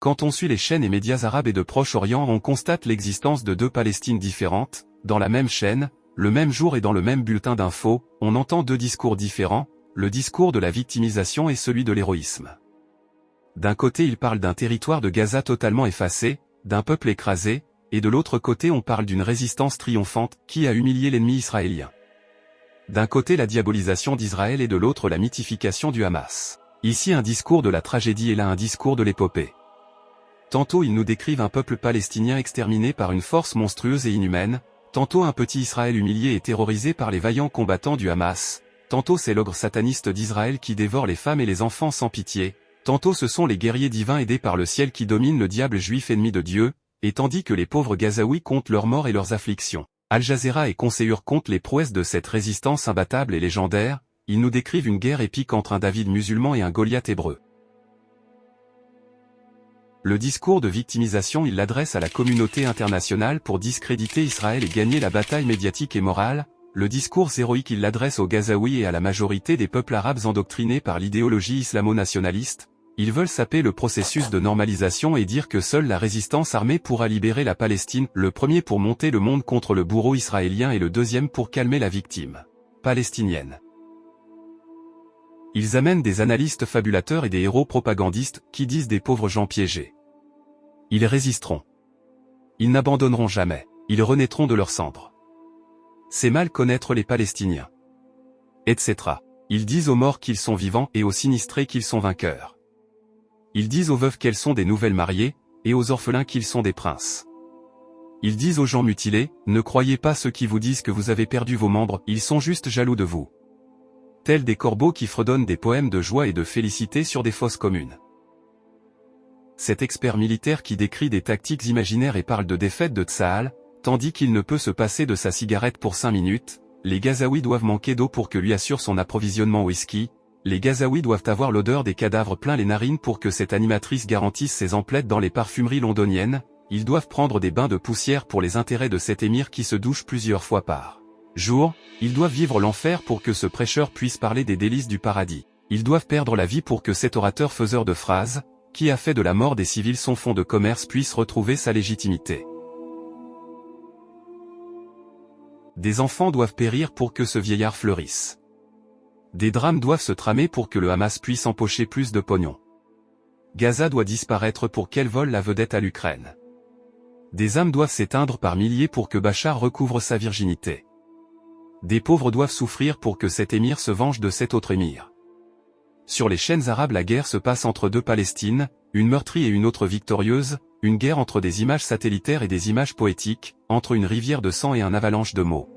Quand on suit les chaînes et médias arabes et de Proche-Orient, on constate l'existence de deux Palestines différentes, dans la même chaîne, le même jour et dans le même bulletin d'infos, on entend deux discours différents, le discours de la victimisation et celui de l'héroïsme. D'un côté il parle d'un territoire de Gaza totalement effacé, d'un peuple écrasé, et de l'autre côté on parle d'une résistance triomphante qui a humilié l'ennemi israélien. D'un côté la diabolisation d'Israël et de l'autre la mythification du Hamas. Ici un discours de la tragédie et là un discours de l'épopée. Tantôt ils nous décrivent un peuple palestinien exterminé par une force monstrueuse et inhumaine, tantôt un petit Israël humilié et terrorisé par les vaillants combattants du Hamas, tantôt c'est l'ogre sataniste d'Israël qui dévore les femmes et les enfants sans pitié, tantôt ce sont les guerriers divins aidés par le ciel qui dominent le diable juif ennemi de Dieu, et tandis que les pauvres Gazaouis comptent leurs morts et leurs afflictions. Al Jazeera et Conseilleur comptent les prouesses de cette résistance imbattable et légendaire, ils nous décrivent une guerre épique entre un David musulman et un Goliath hébreu. Le discours de victimisation il l'adresse à la communauté internationale pour discréditer Israël et gagner la bataille médiatique et morale, le discours héroïque il l'adresse aux Gazaouis et à la majorité des peuples arabes endoctrinés par l'idéologie islamo-nationaliste, ils veulent saper le processus de normalisation et dire que seule la résistance armée pourra libérer la Palestine, le premier pour monter le monde contre le bourreau israélien et le deuxième pour calmer la victime palestinienne. Ils amènent des analystes fabulateurs et des héros propagandistes qui disent des pauvres gens piégés. Ils résisteront. Ils n'abandonneront jamais. Ils renaîtront de leurs cendres. C'est mal connaître les Palestiniens. Etc. Ils disent aux morts qu'ils sont vivants et aux sinistrés qu'ils sont vainqueurs. Ils disent aux veuves qu'elles sont des nouvelles mariées, et aux orphelins qu'ils sont des princes. Ils disent aux gens mutilés, ne croyez pas ceux qui vous disent que vous avez perdu vos membres, ils sont juste jaloux de vous. Tels des corbeaux qui fredonnent des poèmes de joie et de félicité sur des fosses communes. Cet expert militaire qui décrit des tactiques imaginaires et parle de défaite de Tsahal, tandis qu'il ne peut se passer de sa cigarette pour 5 minutes, les Gazaouis doivent manquer d'eau pour que lui assure son approvisionnement whisky, les Gazaouis doivent avoir l'odeur des cadavres plein les narines pour que cette animatrice garantisse ses emplettes dans les parfumeries londoniennes, ils doivent prendre des bains de poussière pour les intérêts de cet émir qui se douche plusieurs fois par jour, ils doivent vivre l'enfer pour que ce prêcheur puisse parler des délices du paradis. Ils doivent perdre la vie pour que cet orateur faiseur de phrases, qui a fait de la mort des civils son fonds de commerce puisse retrouver sa légitimité. Des enfants doivent périr pour que ce vieillard fleurisse. Des drames doivent se tramer pour que le Hamas puisse empocher plus de pognon. Gaza doit disparaître pour qu'elle vole la vedette à l'Ukraine. Des âmes doivent s'éteindre par milliers pour que Bachar recouvre sa virginité. Des pauvres doivent souffrir pour que cet émir se venge de cet autre émir. Sur les chaînes arabes la guerre se passe entre deux Palestines, une meurtrie et une autre victorieuse, une guerre entre des images satellitaires et des images poétiques, entre une rivière de sang et un avalanche de mots.